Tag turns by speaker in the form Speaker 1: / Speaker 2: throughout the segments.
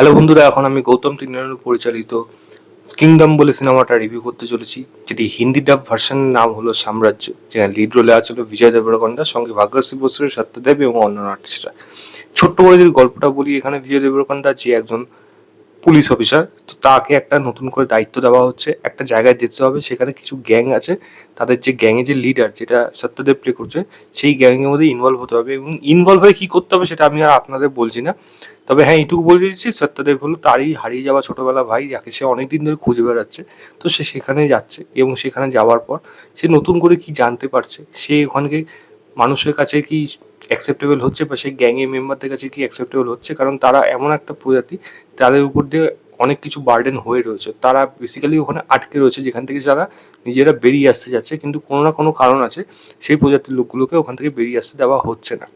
Speaker 1: Hello বন্ধুরা, এখন আমি গৌতম তিন্নানু পরিচালিত কিংডম বলে সিনেমাটা রিভিউ করতে চলেছি, যেটি হিন্দি ডাব ভার্সনের নাম হলো সাম্রাজ্য, যেখানে লিড রোলে আছে বিজয় দেবরকন্ডা, সঙ্গে ভাগ্যশ্রী বসু, সত্যদেব এবং অন্যান্য আর্টিস্টরা। ছোট্ট করে যদি গল্পটা বলি, এখানে বিজয় দেবরকন্ডা যে একজন পুলিশ অফিসার, তো তাকে একটা নতুন করে দায়িত্ব দেওয়া হচ্ছে, একটা জায়গায় যেতে হবে, সেখানে কিছু গ্যাং আছে, তাদের যে গ্যাংয়ের যে লিডার, যেটা সত্যদেব প্লে করছে, সেই গ্যাংয়ের মধ্যে ইনভলভ হতে হবে, এবং ইনভলভ হয়ে কি করতে হবে সেটা আমি আর আপনাদের বলছি না। তবে হ্যাঁ, এইটুকু বলে দিচ্ছি, সত্যদেব হলো তারই হারিয়ে যাওয়া ছোটবেলা ভাই, যাকে সে অনেকদিন ধরে খুঁজে বেড়াচ্ছে। তো সে সেখানে যাচ্ছে, এবং সেখানে যাওয়ার পর সে নতুন করে কি জানতে পারছে, সে ওখানকে মানুষের কাছে কি অ্যাকসেপ্টেবল হচ্ছে, বা সেই গ্যাংয়ের মেম্বারদের কাছে কি অ্যাকসেপ্টেবল হচ্ছে, কারণ তারা এমন একটা প্রজাতি, তাদের উপর দিয়ে অনেক কিছু বার্ডেন হয়ে রয়েছে, তারা বেসিক্যালি ওখানে আটকে রয়েছে, যেখান থেকে যারা নিজেরা বেরিয়ে আসতে যাচ্ছে, কিন্তু কোনো না কোনো কারণ আছে, সেই প্রজাতির লোকগুলোকে ওখান থেকে বেরিয়ে আসতে দেওয়া হচ্ছে না।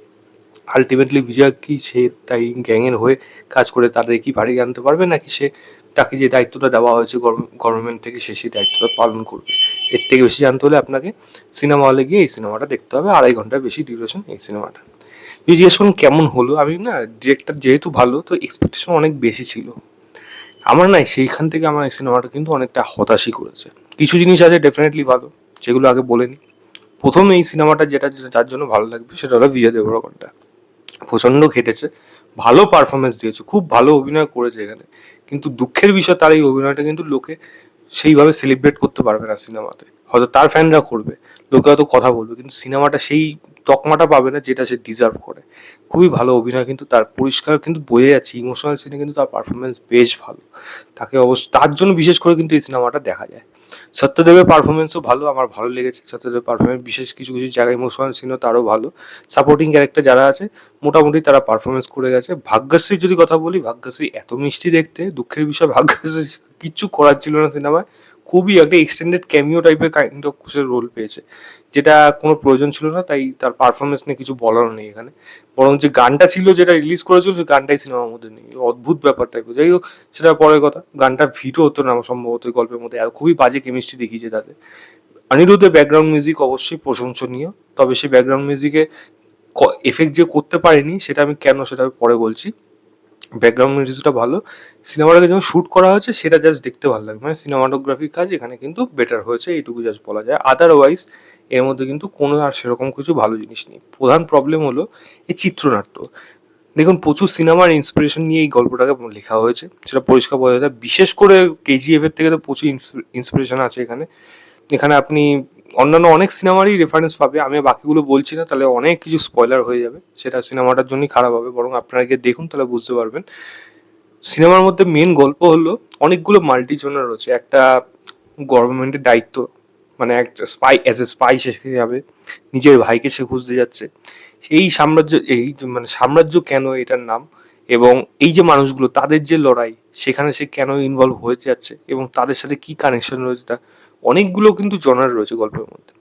Speaker 1: আলটিমেটলি বিজয় কি সে তাই গ্যাংয়ের হয়ে কাজ করে তাদের কি বাড়ি আনতে পারবে, নাকি সে তাকে যে দায়িত্বটা দেওয়া হয়েছে গভর্নমেন্ট থেকে, সে সেই দায়িত্বটা পালন করবে? এর থেকে বেশি জানতে হলে আপনাকে সিনেমা হলে গিয়ে এই সিনেমাটা দেখতে হবে। 2.5 ঘন্টার বেশি ডিউরেশন এই সিনেমাটা। যদি জিজ্ঞেস করুন কেমন হলো, আমি না, ডিরেক্টর যেহেতু ভালো, তো এক্সপেকটেশন অনেক বেশি ছিল আমার। নাই সেইখান থেকে আমার এই সিনেমাটা কিন্তু অনেকটা হতাশই করেছে। কিছু জিনিস আছে ডেফিনেটলি ভালো, যেগুলো আগে বলেনি। প্রথম এই সিনেমাটা যেটা যার জন্য ভালো লাগবে সেটা হলো বিজয় দেবরকন্ডা। প্রচণ্ড খেটেছে, ভালো পারফরমেন্স দিয়েছে, খুব ভালো অভিনয় করেছে এখানে। কিন্তু দুঃখের বিষয়, তার এই অভিনয়টা কিন্তু লোকে সেইভাবে সেলিব্রেট করতে পারবে না সিনেমাতে। হয়তো তার ফ্যানরা করবে, লোকে হয়তো কথা বলবে, কিন্তু সিনেমাটা সেই তকমাটা পাবে না যেটা সে ডিজার্ভ করে। খুবই ভালো অভিনয়, কিন্তু তার পরিষ্কার কিন্তু বোঝা যাচ্ছে ইমোশনাল সিনে কিন্তু তার পারফরমেন্স বেশ ভালো। তাকে অবশ্য তার জন্য বিশেষ করে কিন্তু এই সিনেমাটা দেখা যায়। সত্যদেবের পারফরমেন্সও ভালো, আমার ভালো লেগেছে সত্যদেবের পারফরমেন্স, বিশেষ কিছু কিছু জায়গায় ইমোশনাল সিনও তারও ভালো। সাপোর্টিং ক্যারেক্টার যারা আছে মোটামুটি তারা পারফরমেন্স করে গেছে। ভাগ্যশ্রীর যদি কথা বলি, ভাগ্যশ্রী এত মিষ্টি দেখতে, দুঃখের বিষয় ভাগ্যশ্রী কিচ্ছু করার ছিল না সিনেমায়। খুবই একটা এক্সটেন্ডেড ক্যামিও টাইপের কাইন্ড অফ সে রোল পেয়েছে, যেটা কোনো প্রয়োজন ছিল না, তাই তার পারফরমেন্স নিয়ে কিছু বলার নেই এখানে। বরং যে গানটা ছিল, যেটা রিলিজ করেছিল, সেই গানটাই সিনেমার মধ্যে নেই, অদ্ভুত ব্যাপার টাইপের। যাই হোক, সেটা পরের কথা। গানটা হিটও হতো না সম্ভবত এই গল্পের মধ্যে, আর খুবই বাজে কেমিস্ট্রি দেখিয়েছে তাতে। অনিরুদ্ধের ব্যাকগ্রাউন্ড মিউজিক অবশ্যই প্রশংসনীয়, তবে সেই ব্যাকগ্রাউন্ড মিউজিকে এফেক্ট যে করতে পারেনি, সেটা আমি কেন, সেটা আমি পরে বলছি। ব্যাকগ্রাউন্ড মিউজিকটা ভালো, সিনেমাটাকে যেমন শ্যুট করা হয়েছে সেটা জাস্ট দেখতে ভালো লাগে, মানে সিনেমাটোগ্রাফির কাজ এখানে কিন্তু বেটার হয়েছে, এইটুকু জাস্ট বলা যায়। আদারওয়াইজ এর মধ্যে কিন্তু কোনো আর সেরকম কিছু ভালো জিনিস নেই। প্রধান প্রবলেম হলো এই চিত্রনাট্য। দেখুন, প্রচুর সিনেমার ইন্সপিরেশন নিয়ে এই গল্পটাকে লেখা হয়েছে, সেটা পরিষ্কার বোঝা যায়। বিশেষ করে কেজিএফ এর থেকে তো প্রচুর ইন্সপিরেশন আছে এখানে। এখানে আপনি অন্যান্য অনেক সিনেমারই রেফারেন্স পাবে, আমি বাকিগুলো বলছি না, তাহলে অনেক কিছু স্পয়লার হয়ে যাবে, সেটা সিনেমাটার জন্যই খারাপ হবে। বরং আপনারা গিয়ে দেখুন, তাহলে বুঝতে পারবেন। সিনেমার মধ্যে মেন গল্প হলো অনেকগুলো মাল্টি জোনার রয়েছে। একটা গভর্নমেন্টের দায়িত্ব, মানে একটা স্পাই, অ্যাজ এ স্পাই সে যাবে, নিজের ভাইকে সে খুঁজতে যাচ্ছে। এই সাম্রাজ্য, এই মানে সাম্রাজ্য কেন এটার নাম, এবং এই যে মানুষগুলো, তাদের যে লড়াই, সেখানে সে কেন ইনভলভ হয়ে যাচ্ছে, এবং তাদের সাথে কি কানেকশন রয়েছে, তা অনেকগুলো কিন্তু জনার রয়েছে গল্পের মধ্যে।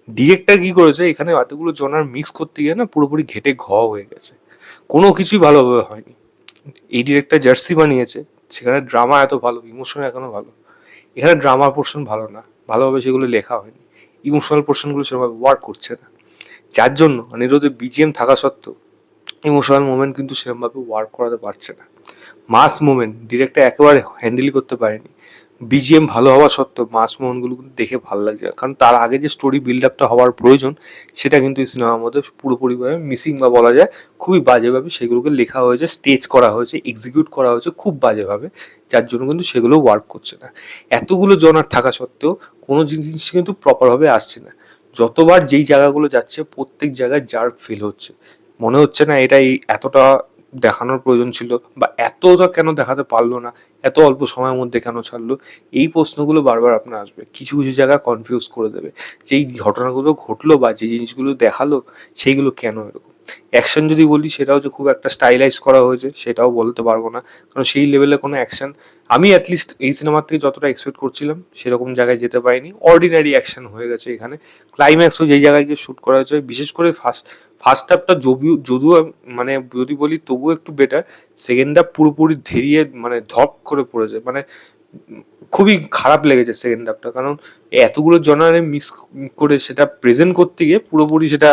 Speaker 1: ডিরেক্টর কি করেছে, এখানে এতগুলো জনার মিক্স করতে গিয়ে না পুরোপুরি ঘেটে হয়ে গেছে, কোনো কিছুই ভালোভাবে হয়নি। এই ডিরেক্টর জার্সি বানিয়েছে, সেখানে ড্রামা এত ভালো, ইমোশন এখনো ভালো। এখানে ড্রামা পোর্শন ভালো না, ভালোভাবে সেগুলো লেখা হয়নি। ইমোশনাল পোর্শনগুলো সেভাবে ওয়ার্ক করছে না, যার জন্য অনিরোধে বিজিএম থাকা সত্ত্বেও ইমোশনাল মোমেন্ট কিন্তু সেরকমভাবে ওয়ার্ক করাতে পারছে না। মাস মুভমেন্ট ডিরেক্টর একেবারে হ্যান্ডেল করতে পারেনি। বিজিএম ভালো হওয়া সত্ত্বেও মাস মুভমেন্টগুলো কিন্তু দেখে ভালো লাগছে না, কারণ তার আগে যে স্টোরি বিল্ড আপটা হওয়ার প্রয়োজন, সেটা কিন্তু এই সিনেমার মধ্যে পুরোপুরিভাবে মিসিং, বা বলা যায় খুবই বাজেভাবে সেগুলোকে লেখা হয়েছে, স্টেজ করা হয়েছে, এক্সিকিউট করা হয়েছে খুব বাজেভাবে, যার জন্য কিন্তু সেগুলো ওয়ার্ক করছে না। এতগুলো জনার থাকা সত্ত্বেও কোনো জিনিস কিন্তু প্রপারভাবে আসছে না। যতবার যেই জায়গাগুলো যাচ্ছে, প্রত্যেক জায়গায় জার্ক ফিল হচ্ছে, মনে হচ্ছে না এটা এই এতটা দেখানোর প্রয়োজন ছিল, বা এতটা কেন দেখাতে পারলো না, এত অল্প সময়ের মধ্যে কেন ছাড়লো। এই প্রশ্নগুলো বারবার আপনার আসবে, কিছু কিছু জায়গা কনফিউজ করে দেবে, যে এই ঘটনাগুলো ঘটলো বা যে জিনিসগুলো দেখালো, সেইগুলো কেন এরকম। অ্যাকশন যদি বলি, সেটাও যে খুব একটা স্টাইলাইজ করা হয়েছে সেটাও বলতে পারবো না, কারণ সেই লেভেলে কোনো অ্যাকশন আমি অ্যাটলিস্ট এই সিনেমার থেকে যতটা এক্সপেক্ট করছিলাম সেরকম জায়গায় যেতে পারিনি। অর্ডিনারি অ্যাকশন হয়ে গেছে এখানে। ক্লাইম্যাক্সও যেই জায়গায় গিয়ে শ্যুট করা হয়েছে, বিশেষ করে ফার্স্ট হাফটা যদিও মানে যদি বলি তবুও একটু বেটার, সেকেন্ড হাফ পুরোপুরি ধেরিয়ে মানে ধপ করে পড়েছে, মানে খুবই খারাপ লেগেছে সেকেন্ড হাফটা, কারণ এতগুলো জনারে মিক্স করে সেটা প্রেজেন্ট করতে গিয়ে পুরোপুরি সেটা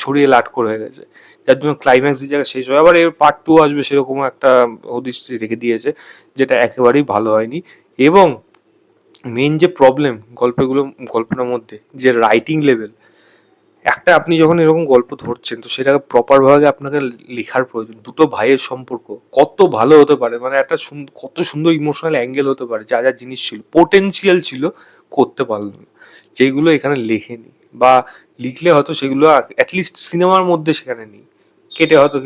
Speaker 1: ঝরিয়ে লাটখোর হয়ে গেছে, যার জন্য ক্লাইম্যাক্সের জায়গায় শেষ হয়। আবার এর পার্ট 2 আসবে সেরকম একটা হদিশ রেখে দিয়েছে, যেটা একেবারেই ভালো হয়নি। এবং মেন যে প্রবলেম গল্পটার মধ্যে যে রাইটিং লেভেল, একটা আপনি যখন এরকম গল্প ধরছেন তো সেটাকে প্রপার ভাবে আপনাকে লেখার প্রয়োজন। দুটো ভাইয়ের সম্পর্ক কত ভালো হতে পারে, মানে একটা কত সুন্দর ইমোশনাল অ্যাঙ্গেল হতে পারে, যা যা জিনিস ছিল, পোটেনশিয়াল ছিল, করতে পারলো না, যেগুলো এখানে লেখেনি, বা লিখলে হয়তো সেগুলো অ্যাটলিস্ট সিনেমার মধ্যে সেখানে নেই, কেটে হয়তো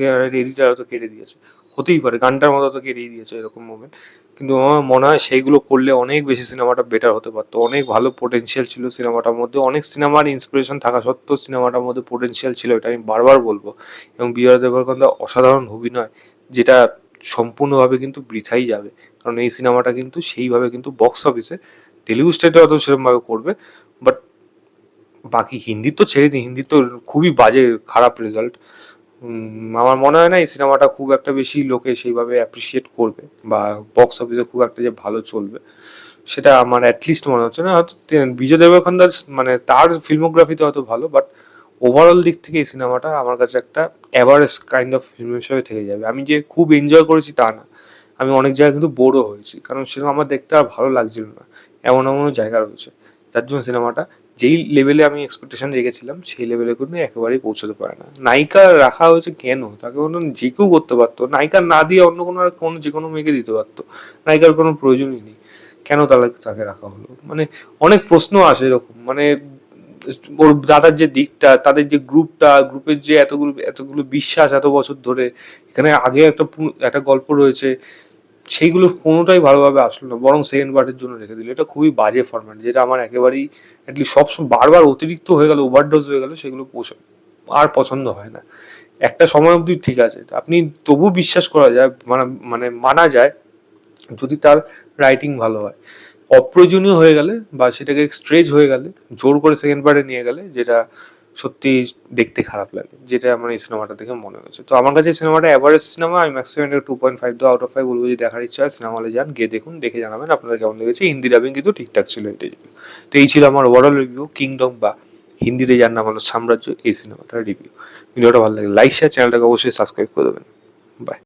Speaker 1: এডিটার হয়তো কেটে দিয়েছে, হতেই পারে গানটার মতো হয়তো কেটেই দিয়েছে এরকম মোমেন্ট। কিন্তু আমার মনে হয় সেইগুলো করলে অনেক বেশি সিনেমাটা বেটার হতে পারতো, অনেক ভালো পোটেনশিয়াল ছিল সিনেমাটার মধ্যে, অনেক সিনেমার ইন্সপিরেশন থাকা সত্ত্বেও সিনেমাটার মধ্যে পোটেনশিয়াল ছিল, এটা আমি বারবার বলবো। এবং বিজয় দেবরকোন্ডা অসাধারণ অভিনয়, যেটা সম্পূর্ণভাবে কিন্তু বৃথাই যাবে, কারণ এই সিনেমাটা কিন্তু সেইভাবে কিন্তু বক্স অফিসে তেলুগু স্টেটে হয়তো সেরকমভাবে করবে, বাট বাকি হিন্দি তো ছেড়ে দিই, হিন্দি তো খুবই বাজে খারাপ রেজাল্ট। আমার মনে হয় না এই সিনেমাটা খুব একটা বেশি লোকে সেইভাবে অ্যাপ্রিসিয়েট করবে, বা বক্স অফিসে খুব একটা যে ভালো চলবে সেটা আমার অ্যাটলিস্ট মনে হচ্ছে না। হয়তো বিজয় দেবরকোন্ডার মানে তার ফিল্মোগ্রাফিতে হয়তো ভালো, বাট ওভারঅল দিক থেকে এই সিনেমাটা আমার কাছে একটা অ্যাভারেজ কাইন্ড অফ ফিল্ম হিসেবে থেকে যাবে। আমি যে খুব এনজয় করেছি তা না, আমি অনেক জায়গায় কিন্তু বোরও হয়েছি, কারণ সিনেমা আমার দেখতে আর ভালো লাগছিল না, এমন এমন জায়গা রয়েছে, যার জন্য সিনেমাটা যেই লেভেলে আমি এক্সপেকটেশন রেখেছিলাম সেই লেভেলে কিন্তু একেবারেই পৌঁছাতে পারে না। নায়িকা রাখা হয়েছে কেন, তাকে বলুন যে কেউ করতে পারতো, নায়িকা না দিয়ে অন্য কোনো আর কোনো যে কোনো মেয়েকে দিতে পারতো, নায়িকার কোনো প্রয়োজনই নেই, কেন তাহলে তাকে রাখা হলো? মানে অনেক প্রশ্ন আসে এরকম, মানে ওর দাদার যে দিকটা, তাদের যে গ্রুপের যে এতগুলো এতগুলো বিশ্বাস এত বছর ধরে, এখানে আগে একটা গল্প রয়েছে, সেইগুলো কোনোটাই ভালোভাবে আসলো না, বরং সেকেন্ড পার্টের জন্য রেখে দিল। এটা খুবই বাজে ফরম্যাট, যেটা আমার একেবারেই অ্যাটলিস্ট সবসময় বারবার অতিরিক্ত হয়ে গেল, ওভারডোজ হয়ে গেল, সেগুলো আর পছন্দ হয় না। একটা সময় অবধি ঠিক আছে, আপনি তবু বিশ্বাস করা যায়, মানে মানা যায় যদি তার রাইটিং ভালো হয়। অপ্রয়োজনীয় হয়ে গেলে বা সেটাকে স্ট্রেচ হয়ে গেলে, জোর করে সেকেন্ড পার্টে নিয়ে গেলে, যেটা সত্যি দেখতে খারাপ লাগে, যেটা আমার এই সিনেমাটা দেখে মনে হয়েছে। তো আমার কাছে সিনেমাটা অ্যাভারেজ সিনেমা, আমি ম্যাক্সিমাম 2.5 দেওয়া আউট অফ 5 বলবো। যদি দেখার ইচ্ছা হয় সিনেমা হলে যান, গিয়ে দেখুন, দেখে জানাবেন আপনাদের কেমন লেগেছে। হিন্দি ডাবিং কিন্তু ঠিকঠাক ছিল এটাই। তো এই ছিল আমার ওভারঅল রিভিউ কিংডম, বা হিন্দিতে যার নাম হলো সাম্রাজ্য, এই সিনেমাটার রিভিউ। ভিডিওটা ভালো লাগে লাইক শেয়ার, চ্যানেলটাকে অবশ্যই সাবস্ক্রাইব করে দেবেন। বাই।